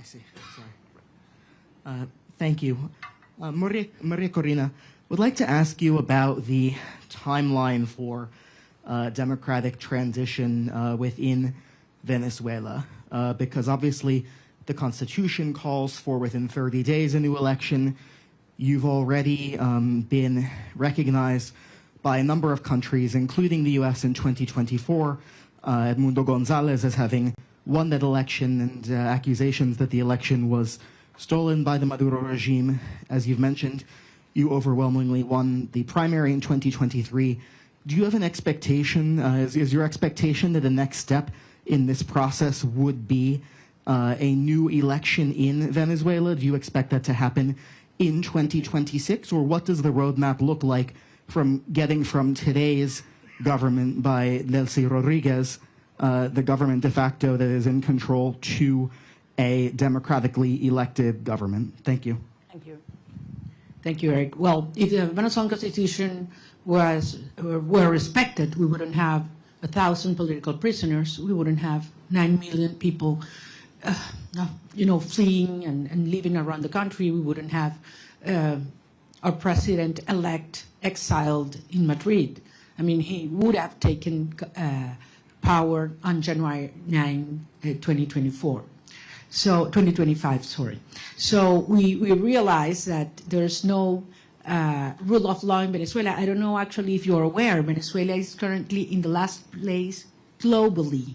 see. Sorry. Thank you. Maria Corina, would like to ask you about the timeline for democratic transition within Venezuela, because obviously the Constitution calls for within 30 days a new election. You've already been recognized by a number of countries, including the U.S. in 2024, Edmundo Gonzalez as having won that election, and accusations that the election was stolen by the Maduro regime. As you've mentioned, you overwhelmingly won the primary in 2023. Do you have an expectation, is your expectation that the next step in this process would be a new election in Venezuela? Do you expect that to happen in 2026? Or what does the roadmap look like from getting from today's government by Delcy Rodriguez, the government de facto that is in control, to a democratically elected government? Thank you. Thank you. Thank you, Eric. Well, if the Venezuelan Constitution were respected, we wouldn't have 1,000 political prisoners. We wouldn't have 9 million people, fleeing and living around the country. We wouldn't have our president-elect exiled in Madrid. I mean, he would have taken power on January 9, 2024. So 2025, sorry. So we realize that there's no rule of law in Venezuela. I don't know actually if you're aware, Venezuela is currently in the last place globally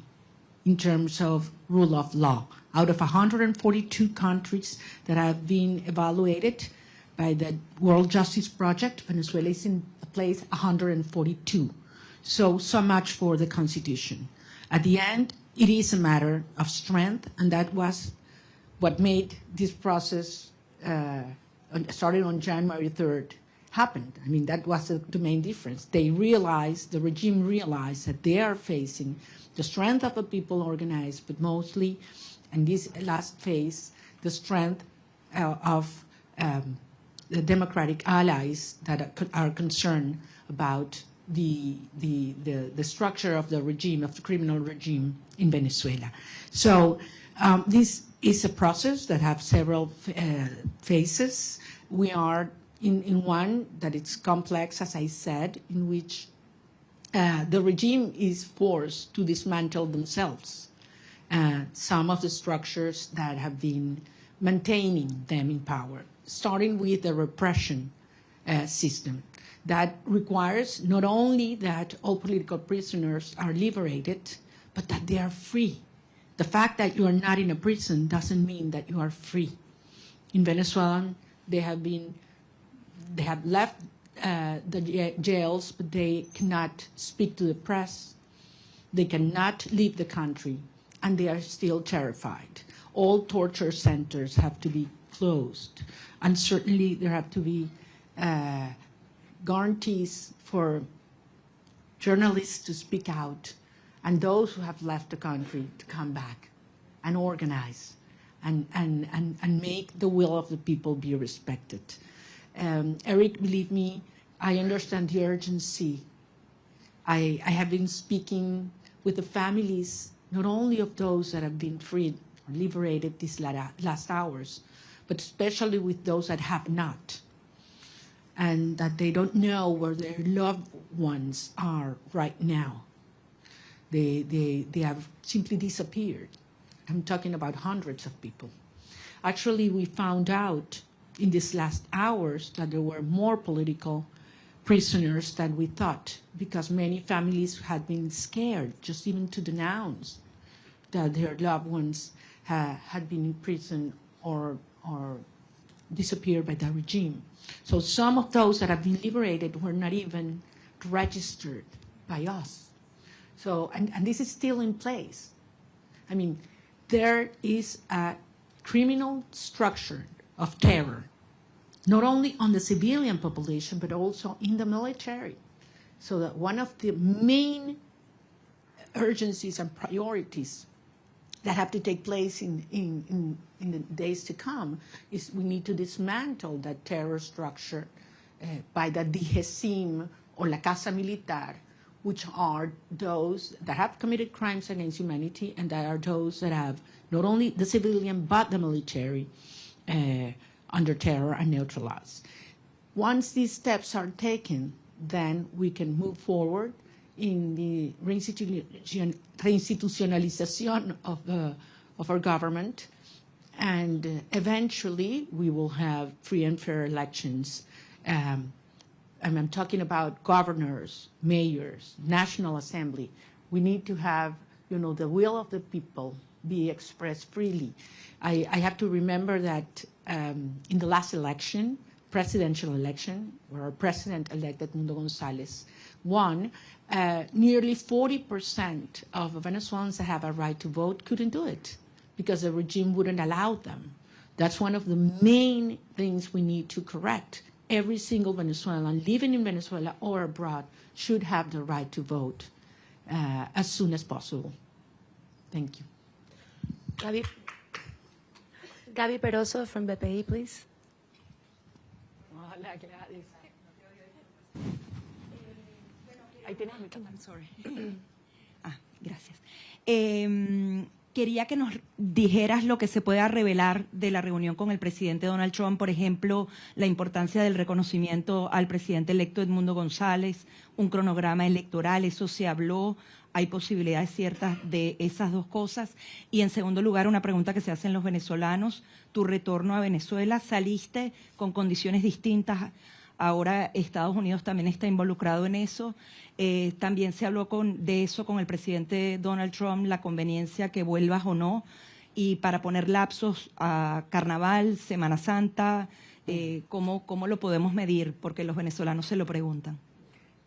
in terms of rule of law. Out of 142 countries that have been evaluated by the World Justice Project, Venezuela is in place 142. So much for the Constitution. At the end, it is a matter of strength, and that was what made this process, starting on January 3rd, happened. I mean, that was the main difference. The regime realized that they are facing the strength of the people organized, but mostly, in this last phase, the strength of the democratic allies that are concerned about the structure of the regime, of the criminal regime in Venezuela. So this is a process that has several phases. We are in one that it's complex, as I said, in which the regime is forced to dismantle themselves some of the structures that have been maintaining them in power, starting with the repression system that requires not only that all political prisoners are liberated, but that they are free. The fact that you are not in a prison doesn't mean that you are free. In Venezuela, they have left the jails, but they cannot speak to the press. They cannot leave the country, and they are still terrified. All torture centers have to be closed, and certainly there have to be guarantees for journalists to speak out, and those who have left the country to come back and organize and make the will of the people be respected. Eric, believe me, I understand the urgency. I have been speaking with the families, not only of those that have been freed or liberated these last hours, but especially with those that have not, and that they don't know where their loved ones are right now. They have simply disappeared. I'm talking about hundreds of people. Actually, we found out in these last hours that there were more political prisoners than we thought, because many families had been scared just even to denounce that their loved ones had been in prison or disappeared by the regime. So some of those that have been liberated were not even registered by us. So, and this is still in place. I mean, there is a criminal structure of terror, not only on the civilian population, but also in the military. So that one of the main urgencies and priorities that have to take place in the days to come is we need to dismantle that terror structure by the DGCIM or La Casa Militar, which are those that have committed crimes against humanity and that are those that have not only the civilian but the military under terror and neutralized. Once these steps are taken, then we can move forward in the reinstitutionalization of our government, and eventually we will have free and fair elections. And I'm talking about governors, mayors, National Assembly. We need to have, the will of the people be expressed freely. I have to remember that in the last election, presidential election, where our president-elect Edmundo González won, nearly 40% of Venezuelans that have a right to vote couldn't do it because the regime wouldn't allow them. That's one of the main things we need to correct. Every single Venezuelan living in Venezuela or abroad should have the right to vote as soon as possible. Thank you. Gaby Peroso from BPI, please. I'm sorry. Gracias. Quería que nos dijeras lo que se pueda revelar de la reunión con el presidente Donald Trump, por ejemplo, la importancia del reconocimiento al presidente electo Edmundo González, un cronograma electoral, eso se habló, hay posibilidades ciertas de esas dos cosas. Y en segundo lugar, una pregunta que se hacen los venezolanos, tu retorno a Venezuela, saliste con condiciones distintas. Ahora Estados Unidos también está involucrado en eso. También se habló de eso con el presidente Donald Trump, la conveniencia que vuelvas o no, y para poner lapsos a Carnaval, Semana Santa, ¿cómo lo podemos medir? Porque los venezolanos se lo preguntan.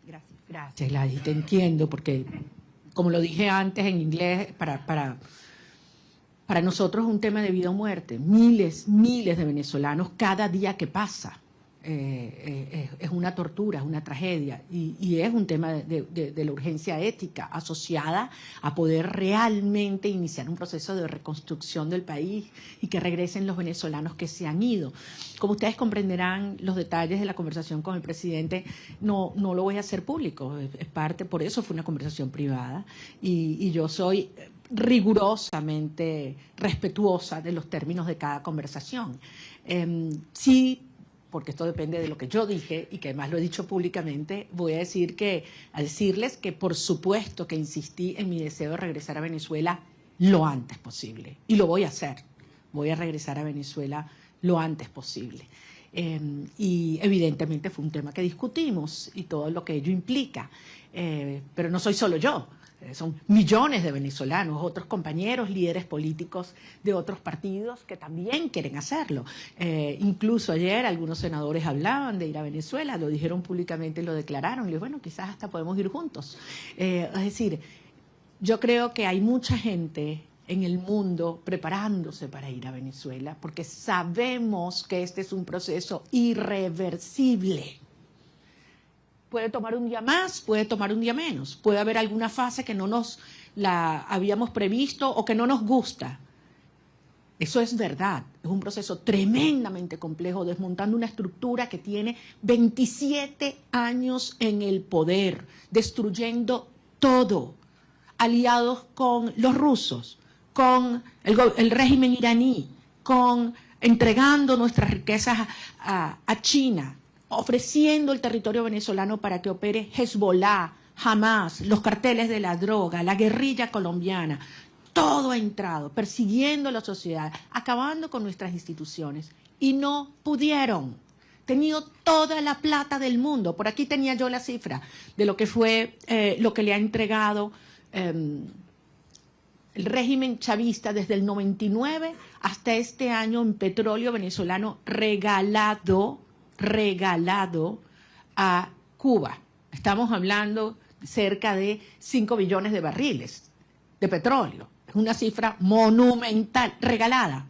Gracias. Gracias, Gladys. Te entiendo, porque como lo dije antes en inglés, para nosotros es un tema de vida o muerte. Miles de venezolanos cada día que pasa. Es una tortura, es una tragedia y es un tema de la urgencia ética asociada a poder realmente iniciar un proceso de reconstrucción del país y que regresen los venezolanos que se han ido. Como ustedes comprenderán, los detalles de la conversación con el presidente no lo voy a hacer público, es parte, por eso fue una conversación privada y yo soy rigurosamente respetuosa de los términos de cada conversación. Sí, porque esto depende de lo que yo dije y que además lo he dicho públicamente, voy a decirles que por supuesto que insistí en mi deseo de regresar a Venezuela lo antes posible. Y lo voy a hacer. Voy a regresar a Venezuela lo antes posible. Y evidentemente fue un tema que discutimos y todo lo que ello implica. Pero no soy solo yo. Son millones de venezolanos, otros compañeros, líderes políticos de otros partidos que también quieren hacerlo. Incluso ayer algunos senadores hablaban de ir a Venezuela, lo dijeron públicamente, lo declararon. Y les dije, bueno, quizás hasta podemos ir juntos. Es decir, yo creo que hay mucha gente en el mundo preparándose para ir a Venezuela porque sabemos que este es un proceso irreversible. Puede tomar un día más, puede tomar un día menos. Puede haber alguna fase que no nos la habíamos previsto o que no nos gusta. Eso es verdad. Es un proceso tremendamente complejo, desmontando una estructura que tiene 27 años en el poder, destruyendo todo, aliados con los rusos, con el régimen iraní, entregando nuestras riquezas a China, ofreciendo el territorio venezolano para que opere Hezbollah, Hamas, los carteles de la droga, la guerrilla colombiana. Todo ha entrado, persiguiendo a la sociedad, acabando con nuestras instituciones. Y no pudieron. Tenido toda la plata del mundo. Por aquí tenía yo la cifra de lo que fue, lo que le ha entregado el régimen chavista desde el 99 hasta este año en petróleo venezolano regalado a Cuba. Estamos hablando cerca de 5 billones de barriles de petróleo. Es una cifra monumental, regalada.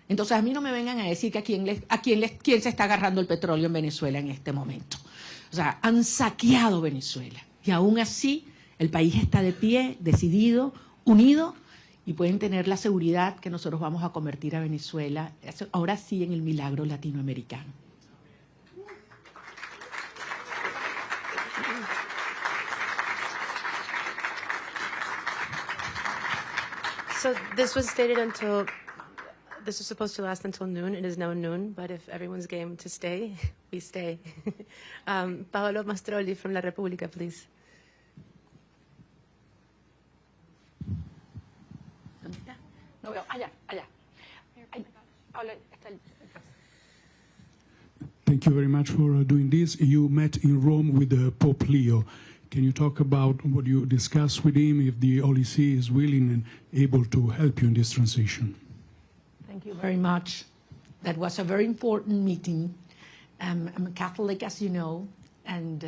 Entonces a mí no me vengan a decir que quién se está agarrando el petróleo en Venezuela en este momento. O sea, han saqueado Venezuela. Y aún así el país está de pie, decidido, unido, y pueden tener la seguridad que nosotros vamos a convertir a Venezuela, ahora sí, en el milagro latinoamericano. So this was stated until, this was supposed to last until noon. It is now noon, but if everyone's game to stay, we stay. Paolo Mastrolli from La Repubblica, please. ¿Dónde está? No veo. Allá, allá. Ahí, Paolo, está el... Thank you very much for doing this. You met in Rome with Pope Leo. Can you talk about what you discussed with him, if the Holy See is willing and able to help you in this transition? Thank you very much. That was a very important meeting. I'm a Catholic, as you know, and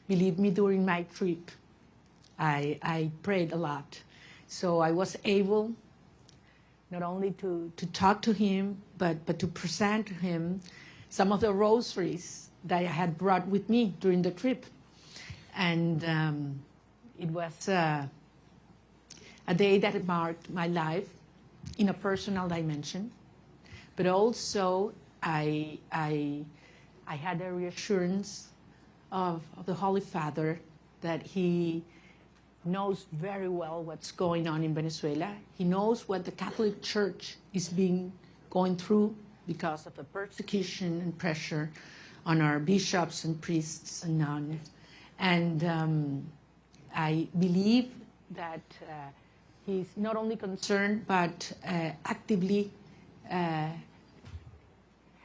believe me, during my trip, I prayed a lot. So I was able not only to talk to him, but to present to him some of the rosaries that I had brought with me during the trip. And it was a day that marked my life in a personal dimension, but also I had a reassurance of the Holy Father that he knows very well what's going on in Venezuela. He knows what the Catholic Church is going through because of the persecution and pressure on our bishops and priests and nuns. And I believe that he's not only concerned, but actively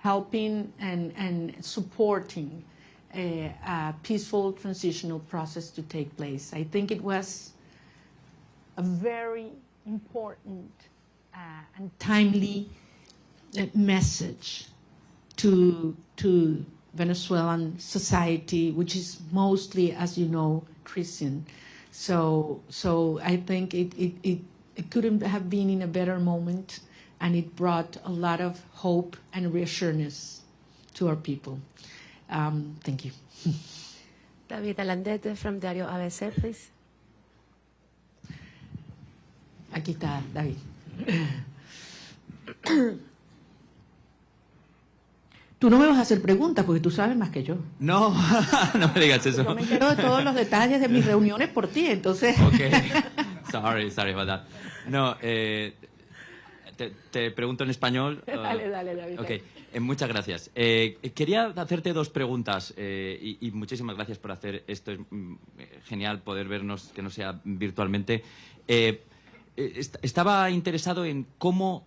helping and supporting a peaceful transitional process to take place. I think it was a very important and timely message to Venezuelan society, which is mostly, as you know, Christian. So I think it couldn't have been in a better moment, and it brought a lot of hope and reassurance to our people. Thank you. David Alandete from Diario ABC, please. Aquí está, David. Tú no me vas a hacer preguntas porque tú sabes más que yo. No, no me digas eso. Yo me entero de todos los detalles de mis reuniones por ti, entonces... Okay. Sorry about that. No, te pregunto en español. Dale, David. Ok, muchas gracias. Quería hacerte dos preguntas y muchísimas gracias por hacer esto. Es genial poder vernos, que no sea virtualmente. Estaba interesado en cómo...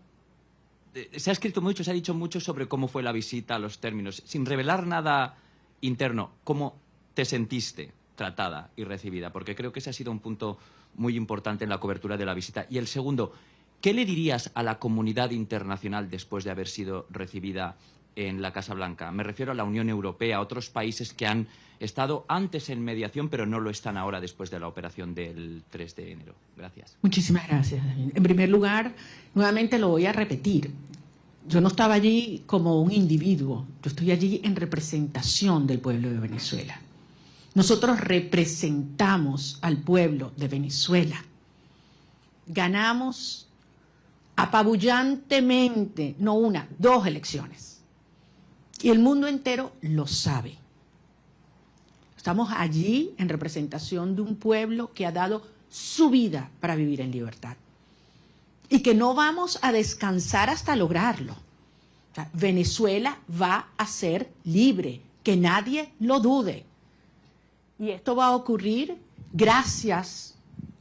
Se ha escrito mucho, se ha dicho mucho sobre cómo fue la visita, los términos. Sin revelar nada interno, ¿cómo te sentiste tratada y recibida? Porque creo que ese ha sido un punto muy importante en la cobertura de la visita. Y el segundo, ¿qué le dirías a la comunidad internacional después de haber sido recibida en la Casa Blanca? Me refiero a la Unión Europea, a otros países que han estado antes en mediación, pero no lo están ahora después de la operación del 3 de enero. Gracias. Muchísimas gracias, David. En primer lugar, nuevamente lo voy a repetir. Yo no estaba allí como un individuo, yo estoy allí en representación del pueblo de Venezuela. Nosotros representamos al pueblo de Venezuela. Ganamos apabullantemente, no una, 2 elecciones. Y el mundo entero lo sabe. Estamos allí en representación de un pueblo que ha dado su vida para vivir en libertad. Y que no vamos a descansar hasta lograrlo. O sea, Venezuela va a ser libre, que nadie lo dude. Y esto va a ocurrir gracias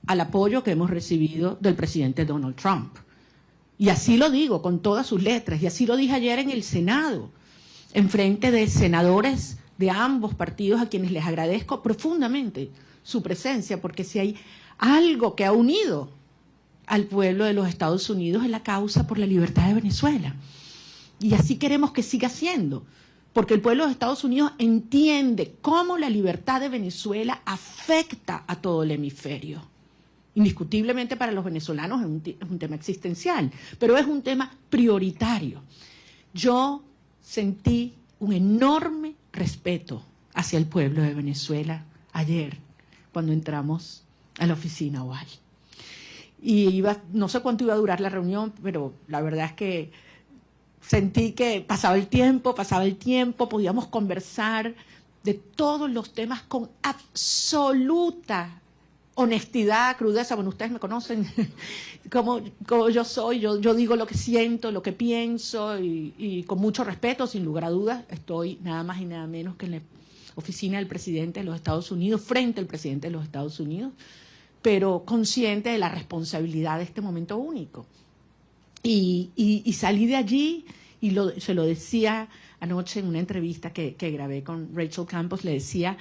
al apoyo que hemos recibido del presidente Donald Trump. Y así lo digo con todas sus letras, y así lo dije ayer en el Senado, en frente de senadores de ambos partidos a quienes les agradezco profundamente su presencia, porque si hay algo que ha unido al pueblo de los Estados Unidos es la causa por la libertad de Venezuela. Y así queremos que siga siendo, porque el pueblo de Estados Unidos entiende cómo la libertad de Venezuela afecta a todo el hemisferio. Indiscutiblemente para los venezolanos es un tema existencial, pero es un tema prioritario. Yo sentí un enorme respeto hacia el pueblo de Venezuela ayer, cuando entramos a la oficina Oval. Y no sé cuánto iba a durar la reunión, pero la verdad es que sentí que pasaba el tiempo, podíamos conversar de todos los temas con absoluta honestidad, crudeza. Bueno, ustedes me conocen como yo soy, yo digo lo que siento, lo que pienso y con mucho respeto, sin lugar a dudas. Estoy nada más y nada menos que en la oficina del presidente de los Estados Unidos, frente al presidente de los Estados Unidos, pero consciente de la responsabilidad de este momento único. Y salí de allí y se lo decía anoche en una entrevista que grabé con Rachel Campos, le decía,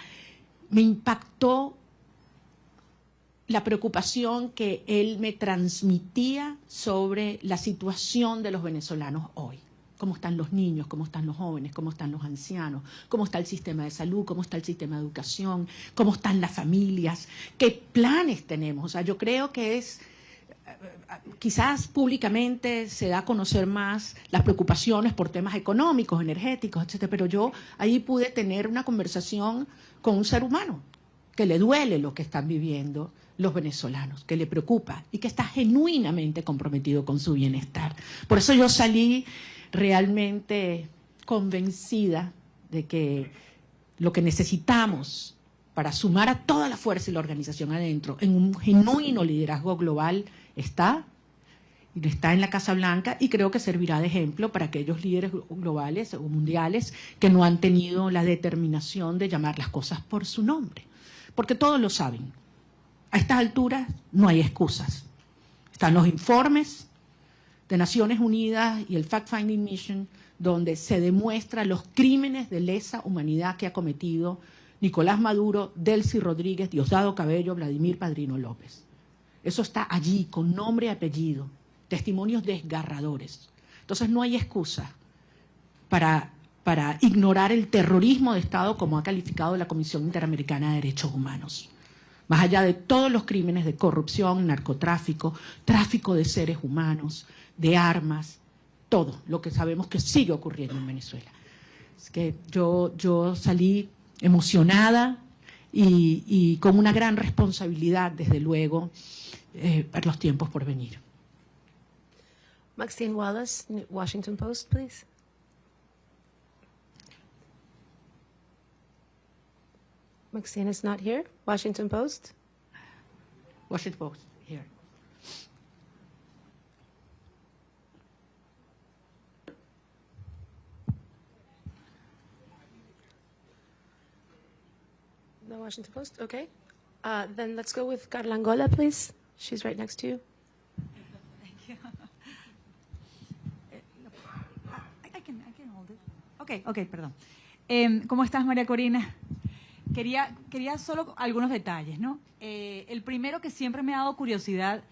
me impactó la preocupación que él me transmitía sobre la situación de los venezolanos hoy. Cómo están los niños, cómo están los jóvenes, cómo están los ancianos, cómo está el sistema de salud, cómo está el sistema de educación, cómo están las familias, qué planes tenemos. O sea, yo creo que quizás públicamente se da a conocer más las preocupaciones por temas económicos, energéticos, etcétera, pero yo ahí pude tener una conversación con un ser humano que le duele lo que están viviendo los venezolanos, que le preocupa y que está genuinamente comprometido con su bienestar. Por eso yo salí realmente convencida de que lo que necesitamos para sumar a toda la fuerza y la organización adentro en un genuino liderazgo global está en la Casa Blanca, y creo que servirá de ejemplo para aquellos líderes globales o mundiales que no han tenido la determinación de llamar las cosas por su nombre, porque todos lo saben. A estas alturas no hay excusas. Están los informes de Naciones Unidas y el Fact-Finding Mission, donde se demuestran los crímenes de lesa humanidad que ha cometido Nicolás Maduro, Delcy Rodríguez, Diosdado Cabello, Vladimir Padrino López. Eso está allí, con nombre y apellido, testimonios desgarradores. Entonces no hay excusa para ignorar el terrorismo de Estado como ha calificado la Comisión Interamericana de Derechos Humanos. Más allá de todos los crímenes de corrupción, narcotráfico, tráfico de seres humanos, de armas, todo lo que sabemos que sigue ocurriendo en Venezuela. Es que yo salí emocionada y con una gran responsabilidad, desde luego, para los tiempos por venir. Maxine Wallace, Washington Post, please. Maxine is not here. Washington Post. Washington Post, here. No Washington Post? Okay. Then let's go with Carla Angola, please. She's right next to you. I can hold it. Ok, perdón. ¿Cómo estás, María Corina? Quería solo algunos detalles, ¿no? El primero que siempre me ha dado curiosidad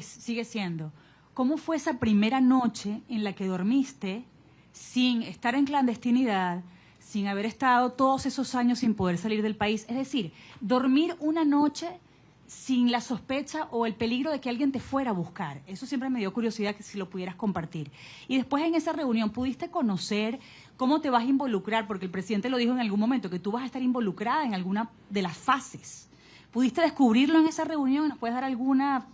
sigue siendo, ¿cómo fue esa primera noche en la que dormiste sin estar en clandestinidad, sin haber estado todos esos años sin poder salir del país? Es decir, dormir una noche sin la sospecha o el peligro de que alguien te fuera a buscar. Eso siempre me dio curiosidad, que si lo pudieras compartir. Y después, en esa reunión, ¿pudiste conocer cómo te vas a involucrar? Porque el presidente lo dijo en algún momento, que tú vas a estar involucrada en alguna de las fases. ¿Pudiste descubrirlo en esa reunión? ¿Nos puedes dar alguna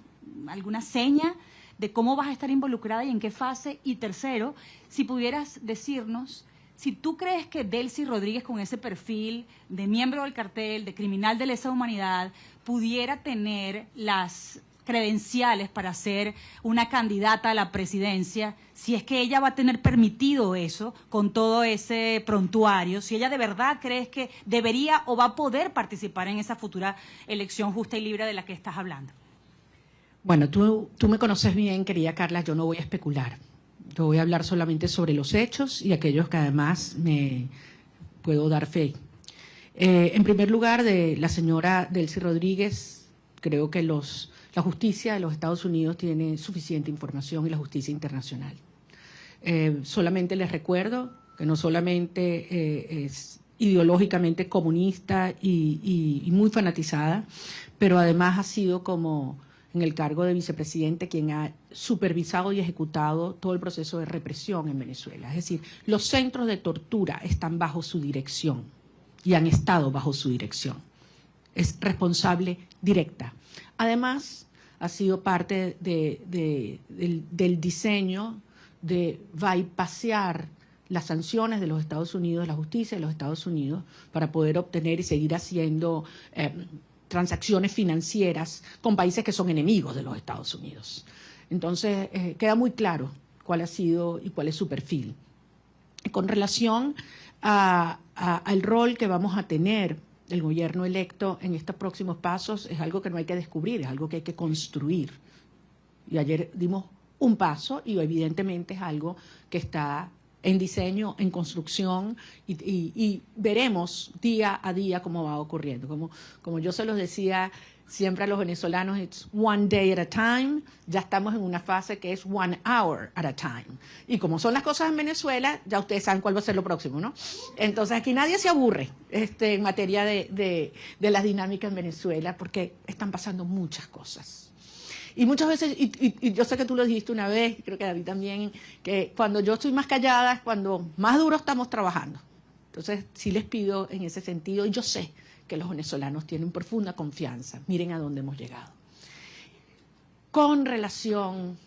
seña de cómo vas a estar involucrada y en qué fase? Y tercero, si pudieras decirnos si tú crees que Delcy Rodríguez, con ese perfil de miembro del cartel, de criminal de lesa humanidad, pudiera tener las credenciales para ser una candidata a la presidencia, si es que ella va a tener permitido eso con todo ese prontuario, si ella de verdad crees que debería o va a poder participar en esa futura elección justa y libre de la que estás hablando. Bueno, tú me conoces bien, querida Carla, yo no voy a especular. Yo voy a hablar solamente sobre los hechos y aquellos que además me puedo dar fe. En primer lugar, de la señora Delcy Rodríguez, creo que la justicia de los Estados Unidos tiene suficiente información, y la justicia internacional. Solamente les recuerdo que no solamente es ideológicamente comunista y muy fanatizada, pero además ha sido, como en el cargo de vicepresidente, quien ha supervisado y ejecutado todo el proceso de represión en Venezuela. Es decir, los centros de tortura están bajo su dirección y han estado bajo su dirección. Es responsable directa. Además, ha sido parte del diseño de bypassear las sanciones de los Estados Unidos, la justicia de los Estados Unidos, para poder obtener y seguir haciendo transacciones financieras con países que son enemigos de los Estados Unidos. Entonces, queda muy claro cuál ha sido y cuál es su perfil. Con relación al rol que vamos a tener el gobierno electo en estos próximos pasos, es algo que no hay que descubrir, es algo que hay que construir. Y ayer dimos un paso y evidentemente es algo que está en diseño, en construcción y veremos día a día cómo va ocurriendo. Como yo se los decía siempre a los venezolanos, it's one day at a time, ya estamos en una fase que es 1 hour at a time. Y como son las cosas en Venezuela, ya ustedes saben cuál va a ser lo próximo, ¿no? Entonces aquí nadie se aburre en materia de las dinámicas en Venezuela porque están pasando muchas cosas. Y muchas veces, y yo sé que tú lo dijiste una vez, creo que David también, que cuando yo estoy más callada es cuando más duro estamos trabajando. Entonces, sí les pido en ese sentido, y yo sé que los venezolanos tienen profunda confianza. Miren a dónde hemos llegado. Con relación,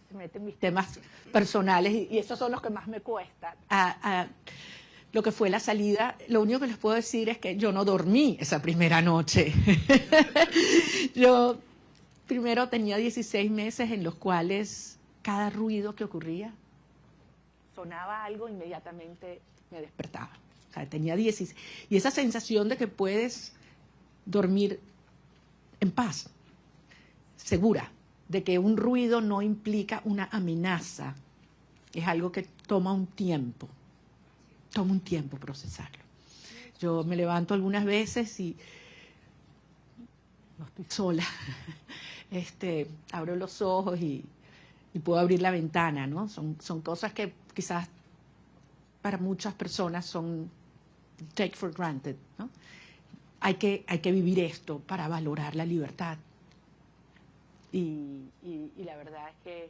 se meten mis temas personales, y esos son los que más me cuestan, a lo que fue la salida, lo único que les puedo decir es que yo no dormí esa primera noche. Yo primero tenía 16 meses en los cuales cada ruido que ocurría, sonaba algo, inmediatamente me despertaba. O sea, tenía 16. Y esa sensación de que puedes dormir en paz, segura, de que un ruido no implica una amenaza, es algo que toma un tiempo procesarlo. Yo me levanto algunas veces y no estoy sola. Abro los ojos y puedo abrir la ventana, ¿no? Son cosas que quizás para muchas personas son take for granted, ¿no? Hay que vivir esto para valorar la libertad. Y la verdad es que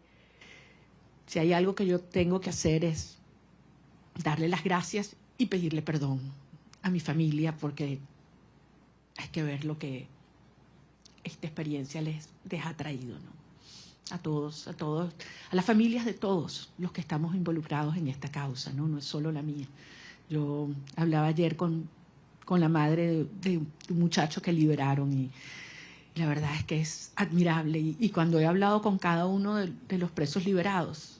si hay algo que yo tengo que hacer es darle las gracias y pedirle perdón a mi familia, porque hay que ver lo que esta experiencia les ha traído, ¿no? A todos, a las familias de todos los que estamos involucrados en esta causa, ¿no? No es solo la mía. Yo hablaba ayer con la madre de un muchacho que liberaron y la verdad es que es admirable. Y cuando he hablado con cada uno de los presos liberados,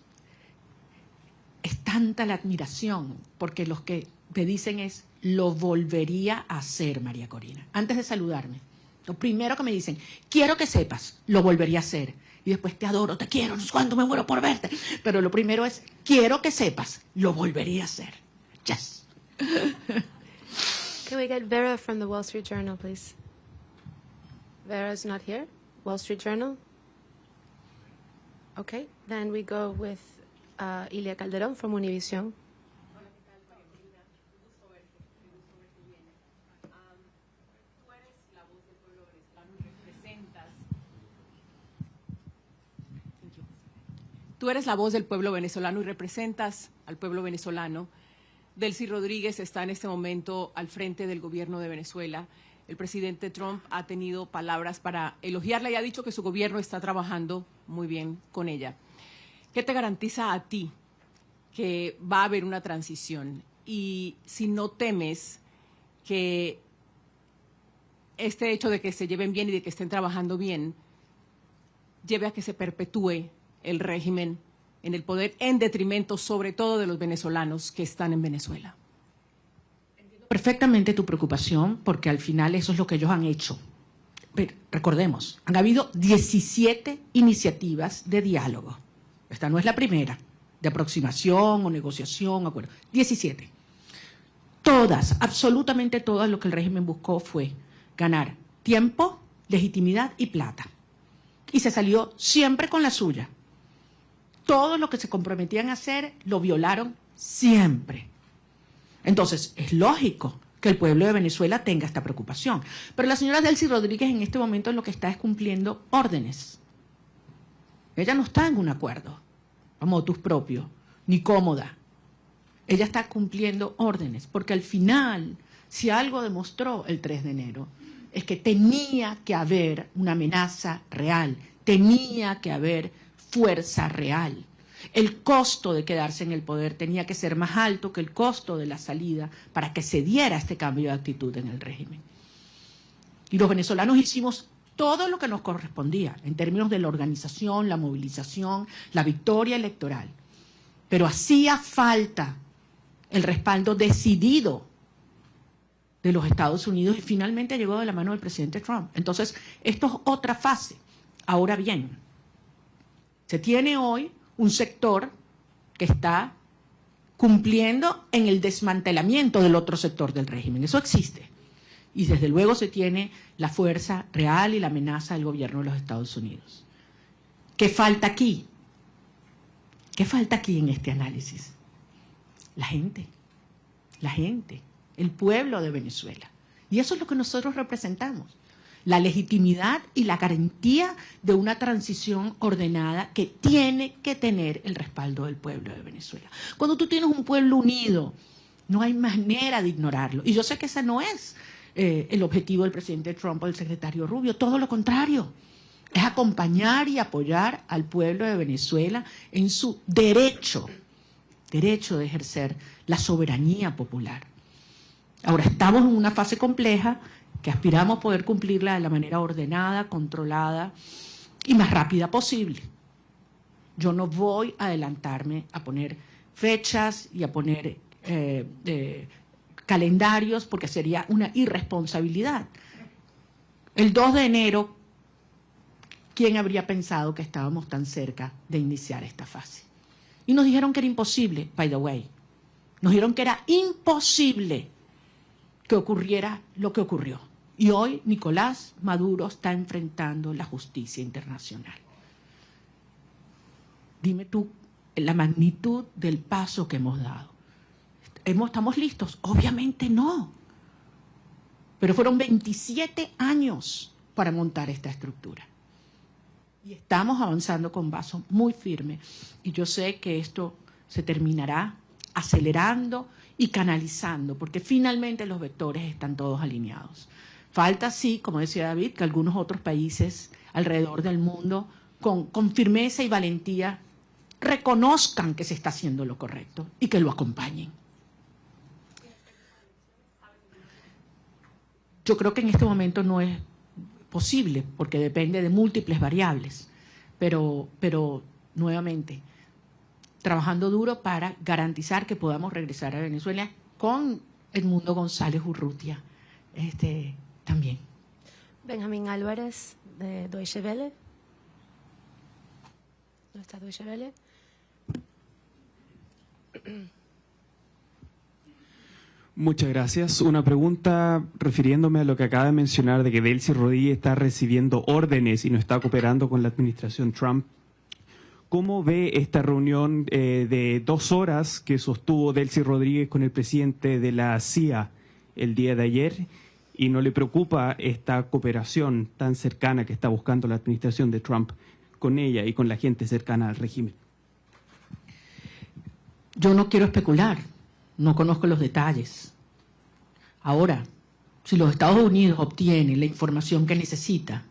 es tanta la admiración, porque los que me dicen es, lo volvería a hacer, María Corina. Antes de saludarme, lo primero que me dicen, quiero que sepas, lo volvería a hacer. Y después, te adoro, te quiero, no sé cuánto me muero por verte. Pero lo primero es, quiero que sepas, lo volvería a hacer. Yes. Can we get Vera from the Wall Street Journal, please? Vera's not here. Wall Street Journal? Okay, then we go with Ilia Calderón from Univision. Tú eres la voz del pueblo venezolano y representas al pueblo venezolano. Delcy Rodríguez está en este momento al frente del gobierno de Venezuela. El presidente Trump ha tenido palabras para elogiarla y ha dicho que su gobierno está trabajando muy bien con ella. ¿Qué te garantiza a ti que va a haber una transición? Y si no temes que este hecho de que se lleven bien y de que estén trabajando bien lleve a que se perpetúe el régimen en el poder en detrimento sobre todo de los venezolanos que están en Venezuela. Entiendo perfectamente tu preocupación, porque al final eso es lo que ellos han hecho. Pero recordemos, han habido 17 iniciativas de diálogo. Esta no es la primera, de aproximación o negociación, acuerdo. 17. Todas, absolutamente todas, lo que el régimen buscó fue ganar tiempo, legitimidad y plata. Y se salió siempre con la suya. Todo lo que se comprometían a hacer lo violaron siempre. Entonces, es lógico que el pueblo de Venezuela tenga esta preocupación. Pero la señora Delcy Rodríguez en este momento lo que está es cumpliendo órdenes. Ella no está en un acuerdo, a motus propio, ni cómoda. Ella está cumpliendo órdenes, porque al final, si algo demostró el 3 de enero, es que tenía que haber una amenaza real, tenía que haber fuerza real. El costo de quedarse en el poder tenía que ser más alto que el costo de la salida para que se diera este cambio de actitud en el régimen. Y los venezolanos hicimos todo lo que nos correspondía en términos de la organización, la movilización, la victoria electoral. Pero hacía falta el respaldo decidido de los Estados Unidos y finalmente llegó de la mano del presidente Trump. Entonces, esto es otra fase. Ahora bien, se tiene hoy un sector que está cumpliendo en el desmantelamiento del otro sector del régimen. Eso existe. Y desde luego se tiene la fuerza real y la amenaza del gobierno de los Estados Unidos. ¿Qué falta aquí? ¿Qué falta aquí en este análisis? La gente, el pueblo de Venezuela. Y eso es lo que nosotros representamos. La legitimidad y la garantía de una transición ordenada que tiene que tener el respaldo del pueblo de Venezuela. Cuando tú tienes un pueblo unido, no hay manera de ignorarlo. Y yo sé que ese no es el objetivo del presidente Trump o del secretario Rubio, todo lo contrario. Es acompañar y apoyar al pueblo de Venezuela en su derecho de ejercer la soberanía popular. Ahora estamos en una fase compleja que aspiramos poder cumplirla de la manera ordenada, controlada y más rápida posible. Yo no voy a adelantarme a poner fechas y a poner calendarios porque sería una irresponsabilidad. El 2 de enero, ¿quién habría pensado que estábamos tan cerca de iniciar esta fase? Y nos dijeron que era imposible, by the way. Nos dijeron que era imposible que ocurriera lo que ocurrió. Y hoy Nicolás Maduro está enfrentando la justicia internacional. Dime tú la magnitud del paso que hemos dado. ¿Estamos listos? Obviamente no. Pero fueron 27 años para montar esta estructura. Y estamos avanzando con paso muy firme. Y yo sé que esto se terminará acelerando y canalizando, porque finalmente los vectores están todos alineados. Falta, sí, como decía David, que algunos otros países alrededor del mundo, con firmeza y valentía, reconozcan que se está haciendo lo correcto y que lo acompañen. Yo creo que en este momento no es posible, porque depende de múltiples variables, pero nuevamente, trabajando duro para garantizar que podamos regresar a Venezuela con Edmundo González Urrutia también. Benjamín Álvarez, de Deutsche Welle. ¿Dónde está Deutsche Welle? Muchas gracias. Una pregunta refiriéndome a lo que acaba de mencionar de que Delcy Rodríguez está recibiendo órdenes y no está cooperando con la administración Trump. ¿Cómo ve esta reunión de 2 horas que sostuvo Delcy Rodríguez con el presidente de la CIA el día de ayer? ¿Y no le preocupa esta cooperación tan cercana que está buscando la administración de Trump con ella y con la gente cercana al régimen? Yo no quiero especular, no conozco los detalles. Ahora, si los Estados Unidos obtienen la información que necesita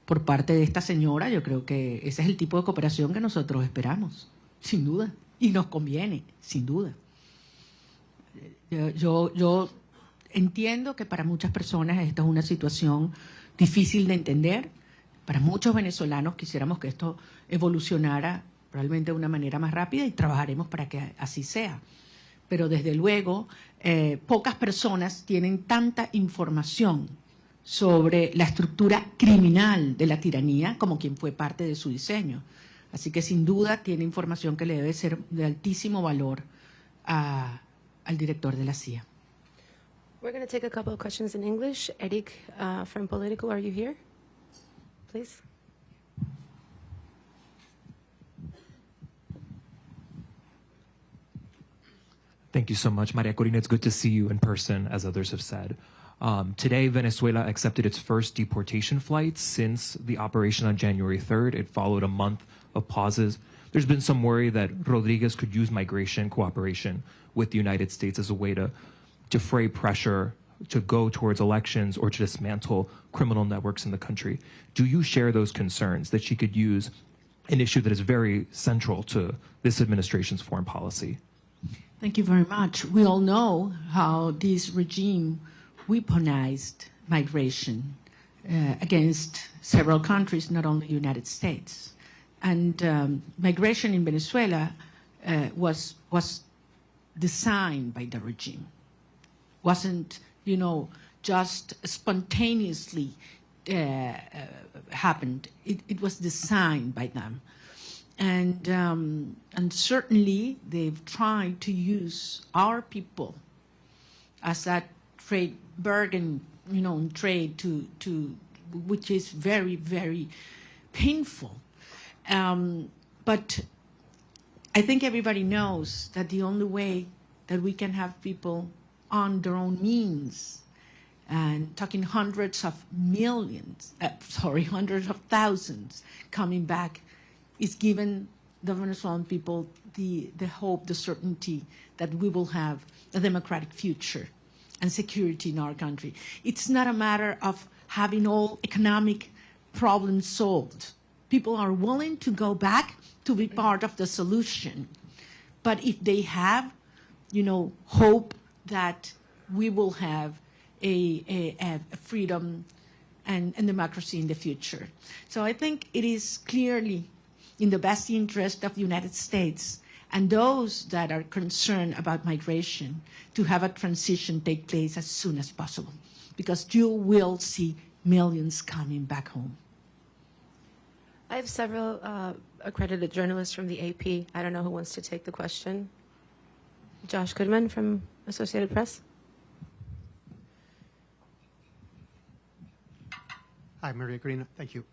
por parte de esta señora, yo creo que ese es el tipo de cooperación que nosotros esperamos, sin duda, y nos conviene, sin duda. Yo entiendo que para muchas personas esta es una situación difícil de entender. Para muchos venezolanos quisiéramos que esto evolucionara probablemente de una manera más rápida y trabajaremos para que así sea. Pero desde luego, pocas personas tienen tanta información sobre la estructura criminal de la tiranía como quien fue parte de su diseño. Así que sin duda tiene información que le debe ser de altísimo valor al director de la CIA. We're going to take a couple of questions in English. Eric, from Politico, are you here? Please. Thank you so much, Maria Corina. It's good to see you in person, as others have said. Today, Venezuela accepted its first deportation flights since the operation on January 3rd. It followed a month of pauses. There's been some worry that Rodriguez could use migration cooperation with the United States as a way to defray pressure to go towards elections or to dismantle criminal networks in the country. Do you share those concerns that she could use an issue that is very central to this administration's foreign policy? Thank you very much. We all know how this regime weaponized migration against several countries, not only the United States. And migration in Venezuela was designed by the regime. Wasn't, just spontaneously happened. It was designed by them. And certainly they've tried to use our people as that trade bargain, in trade to which is very, very painful. But I think everybody knows that the only way that we can have people on their own means, and talking hundreds of thousands coming back, is given the Venezuelan people the hope, the certainty that we will have a democratic future and security in our country. It's not a matter of having all economic problems solved. People are willing to go back to be part of the solution. But if they have, hope that we will have a freedom and democracy in the future. So I think it is clearly in the best interest of the United States and those that are concerned about migration to have a transition take place as soon as possible, because you will see millions coming back home. I have several accredited journalists from the AP. I don't know who wants to take the question. Josh Goodman from Associated Press. Hi, Maria Corina. Thank you.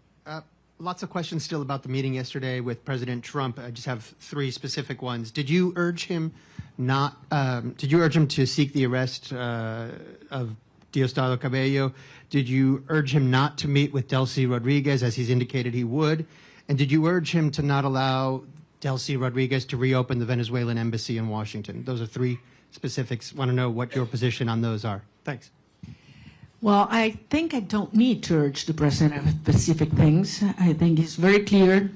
Lots of questions still about the meeting yesterday with President Trump. I just have three specific ones. Did you urge him to seek the arrest of Diosdado Cabello? Did you urge him not to meet with Delcy Rodriguez, as he's indicated he would? And did you urge him to not allow Delcy Rodriguez to reopen the Venezuelan embassy in Washington? Those are three specifics. Want to know what your position on those are. Thanks. Well, I think I don't need to urge the president of specific things. I think it's very clear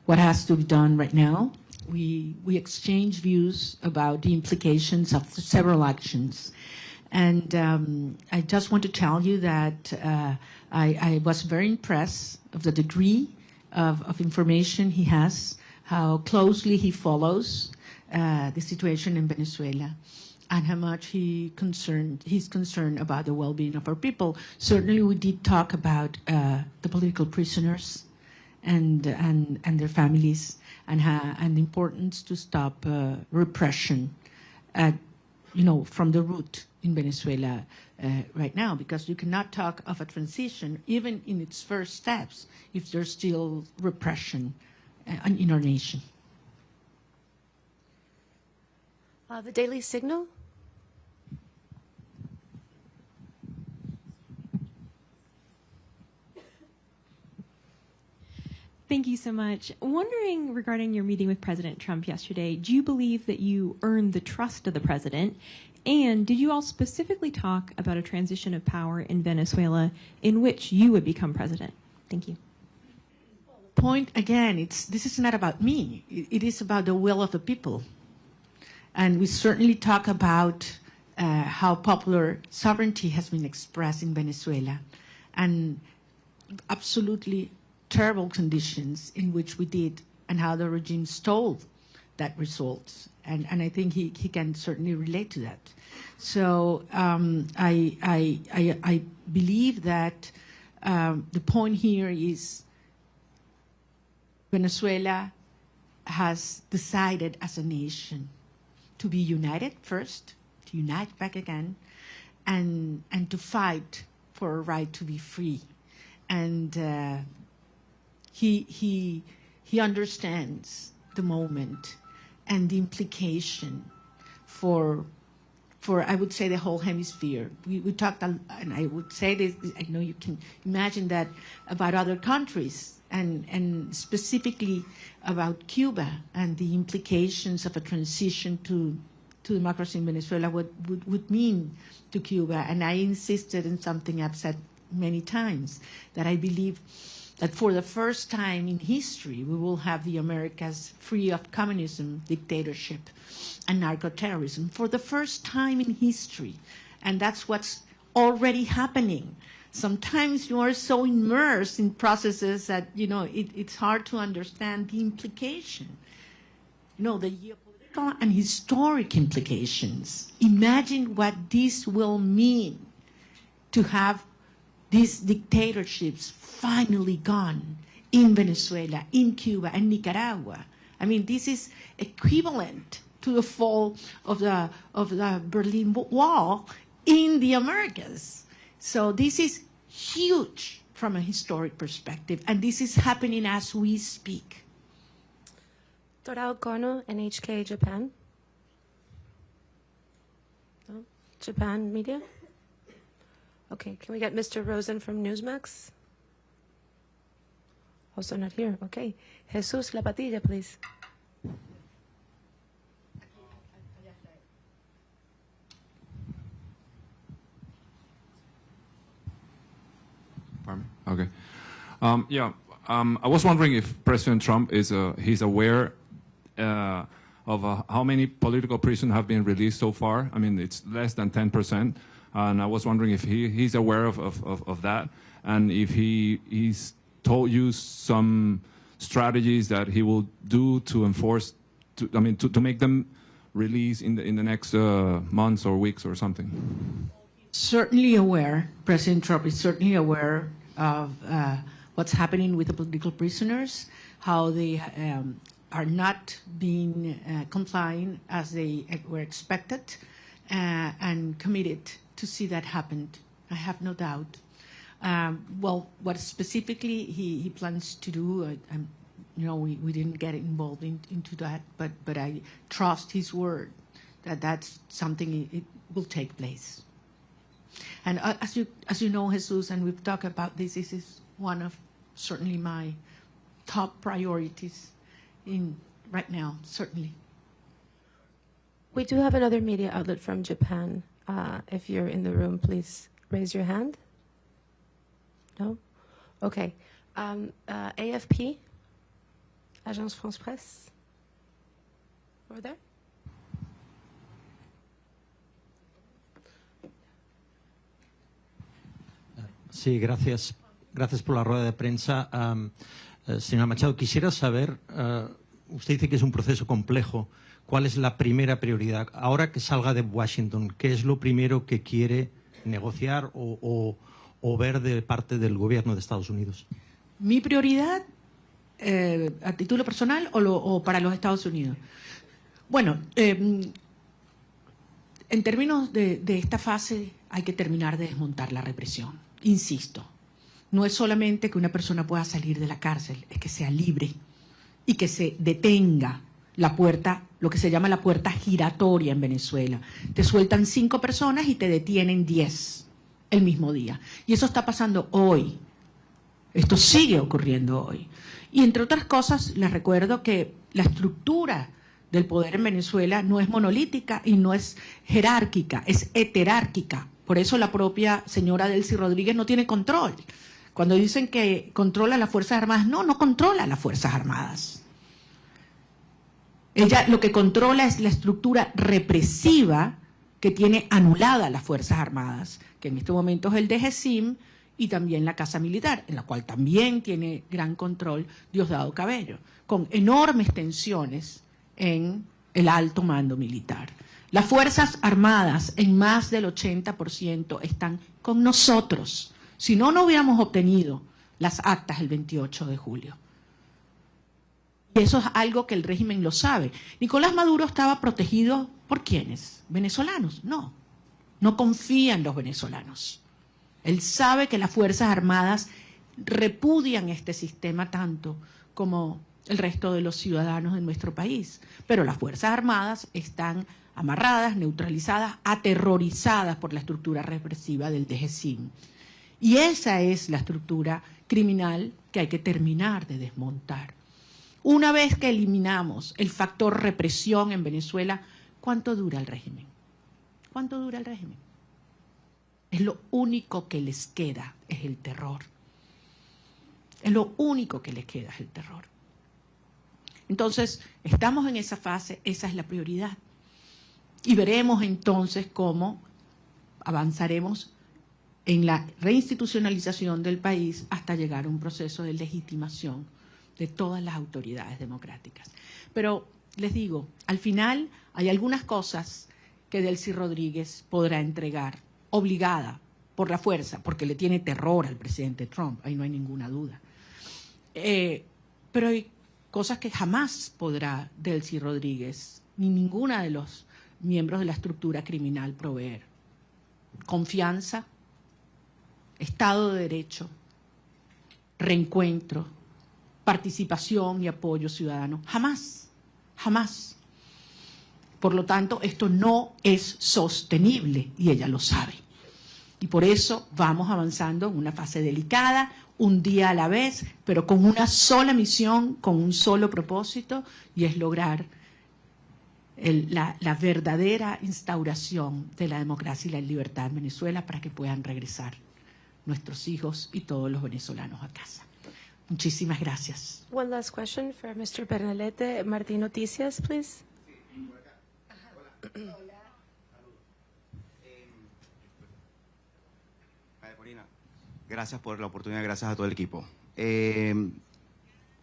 what has to be done right now. We exchange views about the implications of several actions. And I just want to tell you that I was very impressed of the degree of information he has, how closely he follows the situation in Venezuela, and how much he's concerned about the well-being of our people. Certainly, we did talk about the political prisoners and their families, and the importance to stop repression from the root in Venezuela right now, because you cannot talk of a transition, even in its first steps, if there's still repression in our nation. The Daily Signal. Thank you so much. Wondering regarding your meeting with President Trump yesterday, do you believe that you earned the trust of the president? And did you all specifically talk about a transition of power in Venezuela in which you would become president? Thank you. Point again, this is not about me. It is about the will of the people. And we certainly talk about how popular sovereignty has been expressed in Venezuela, and absolutely terrible conditions in which we did, and how the regime stole that result. And I think he can certainly relate to that. So I believe that the point here is Venezuela has decided as a nation to be united first, to unite back again, and to fight for a right to be free. And he understands the moment and the implication for I would say the whole hemisphere. We talked, and I would say this, I know you can imagine that about other countries, and specifically about Cuba and the implications of a transition to democracy in Venezuela, what would mean to Cuba. And I insisted in something I've said many times, that I believe that for the first time in history, we will have the Americas free of communism, dictatorship, and narco-terrorism, for the first time in history. And that's what's already happening. Sometimes you are so immersed in processes that, it's hard to understand the implication. The geopolitical and historic implications. Imagine what this will mean to have these dictatorships finally gone in Venezuela, in Cuba, and Nicaragua. I mean, this is equivalent to the fall of the Berlin Wall in the Americas. So this is huge from a historic perspective, and this is happening as we speak. Torao Kono, NHK Japan. No? Japan media? Okay, can we get Mr. Rosen from Newsmax? Also not here. Okay. Jesus Lapatilla, please. Pardon me? Okay. I was wondering if President Trump he's aware of how many political prisoners have been released so far. I mean, it's less than 10%. And I was wondering if he's aware of that, and if he's told you some strategies that he will do to enforce, to make them release in the next months or weeks or something. Certainly aware. President Trump is certainly aware of what's happening with the political prisoners, how they are not being complying as they were expected, and committed to see that happen. I have no doubt. Well, what specifically he plans to do, we didn't get involved into that, but I trust his word that that's something it will take place. And as you know, Jesus, and we've talked about this is one of certainly my top priorities right now, certainly. We do have another media outlet from Japan. If you're in the room, please raise your hand. No? Okay. AFP, Agence France Presse. Over there. Sí, gracias. Gracias por la rueda de prensa. Señora Machado, quisiera saber, usted dice que es un proceso complejo. ¿Cuál es la primera prioridad? Ahora que salga de Washington, ¿qué es lo primero que quiere negociar o ver de parte del gobierno de Estados Unidos? Mi prioridad, a título personal o para los Estados Unidos. Bueno, en términos de esta fase hay que terminar de desmontar la represión. Insisto, no es solamente que una persona pueda salir de la cárcel, es que sea libre y que se detenga la puerta, lo que se llama la puerta giratoria en Venezuela. Te sueltan 5 personas y te detienen 10 el mismo día. Y eso está pasando hoy. Esto sigue ocurriendo hoy. Y entre otras cosas, les recuerdo que la estructura del poder en Venezuela no es monolítica y no es jerárquica, es heterárquica. Por eso la propia señora Delcy Rodríguez no tiene control. Cuando dicen que controla las Fuerzas Armadas, no controla las Fuerzas Armadas. Ella lo que controla es la estructura represiva que tiene anulada las Fuerzas Armadas, que en este momento es el DGCIM y también la Casa Militar, en la cual también tiene gran control Diosdado Cabello, con enormes tensiones en el alto mando militar. Las Fuerzas Armadas, en más del 80%, están con nosotros. Si no, no hubiéramos obtenido las actas el 28 de julio. Y eso es algo que el régimen lo sabe. Nicolás Maduro estaba protegido ¿por quiénes? ¿Venezolanos? No confía en los venezolanos. Él sabe que las Fuerzas Armadas repudian este sistema tanto como el resto de los ciudadanos de nuestro país. Pero las Fuerzas Armadas están amarradas, neutralizadas, aterrorizadas por la estructura represiva del DGCIM. Y esa es la estructura criminal que hay que terminar de desmontar. Una vez que eliminamos el factor represión en Venezuela, ¿cuánto dura el régimen? ¿Cuánto dura el régimen? Es lo único que les queda, es el terror. Es lo único que les queda, es el terror. Entonces, estamos en esa fase, esa es la prioridad. Y veremos entonces cómo avanzaremos en la reinstitucionalización del país hasta llegar a un proceso de legitimación de todas las autoridades democráticas. Pero les digo, al final hay algunas cosas que Delcy Rodríguez podrá entregar, obligada por la fuerza, porque le tiene terror al presidente Trump, ahí no hay ninguna duda. Pero hay cosas que jamás podrá Delcy Rodríguez ni ninguna de los miembros de la estructura criminal proveer. Confianza, Estado de Derecho, reencuentro, participación y apoyo ciudadano. Jamás, jamás. Por lo tanto, esto no es sostenible y ella lo sabe. Y por eso vamos avanzando en una fase delicada, un día a la vez, pero con una sola misión, con un solo propósito, y es lograr la verdadera instauración de la democracia y la libertad en Venezuela para que puedan regresar nuestros hijos y todos los venezolanos a casa. Muchísimas gracias. One last question for Mr. Pernalete. Martín Noticias, please. Gracias por la oportunidad, gracias a todo el equipo.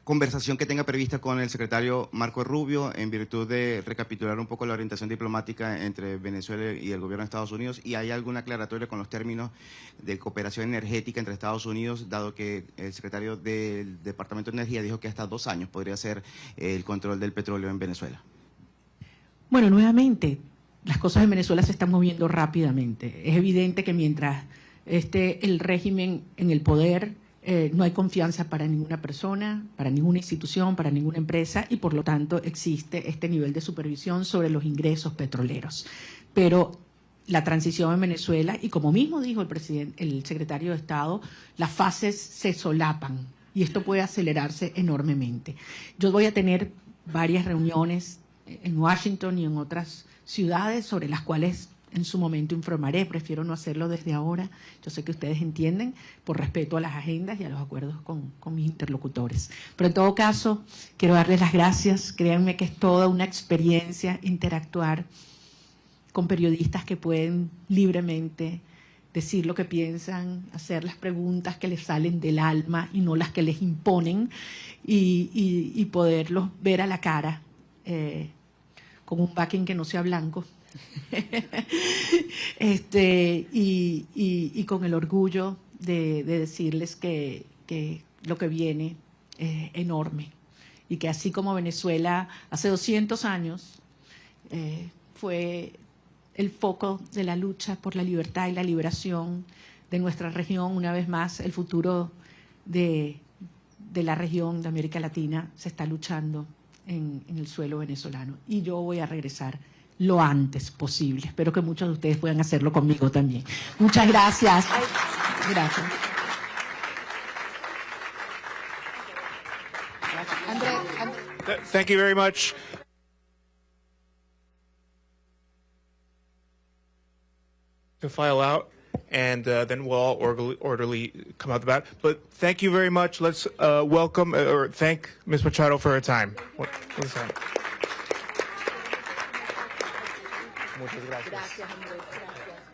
Conversación que tenga prevista con el secretario Marco Rubio en virtud de recapitular un poco la orientación diplomática entre Venezuela y el gobierno de Estados Unidos, y hay alguna aclaratoria con los términos de cooperación energética entre Estados Unidos, dado que el secretario del Departamento de Energía dijo que hasta 2 años podría ser el control del petróleo en Venezuela. Bueno, nuevamente, las cosas en Venezuela se están moviendo rápidamente. Es evidente que mientras esté el régimen en el poder, no hay confianza para ninguna persona, para ninguna institución, para ninguna empresa, y por lo tanto existe este nivel de supervisión sobre los ingresos petroleros. Pero la transición en Venezuela, y como mismo dijo el secretario de Estado, las fases se solapan y esto puede acelerarse enormemente. Yo voy a tener varias reuniones en Washington y en otras ciudades sobre las cuales en su momento informaré, prefiero no hacerlo desde ahora. Yo sé que ustedes entienden, por respeto a las agendas y a los acuerdos con mis interlocutores. Pero en todo caso, quiero darles las gracias. Créanme que es toda una experiencia interactuar con periodistas que pueden libremente decir lo que piensan, hacer las preguntas que les salen del alma y no las que les imponen, y poderlos ver a la cara con un backing que no sea blanco. Y con el orgullo de decirles que lo que viene es enorme, y que así como Venezuela hace 200 años fue el foco de la lucha por la libertad y la liberación de nuestra región, una vez más el futuro de la región de América Latina se está luchando en el suelo venezolano, y yo voy a regresar lo antes posible. Espero que muchos de ustedes puedan hacerlo conmigo también. Muchas gracias. Gracias. Thank you very much. To file out, and then we'll all orderly come out the back. But thank you very much. Let's welcome or thank Ms. Machado for her time. Muchas gracias. Gracias, Andrés. Gracias.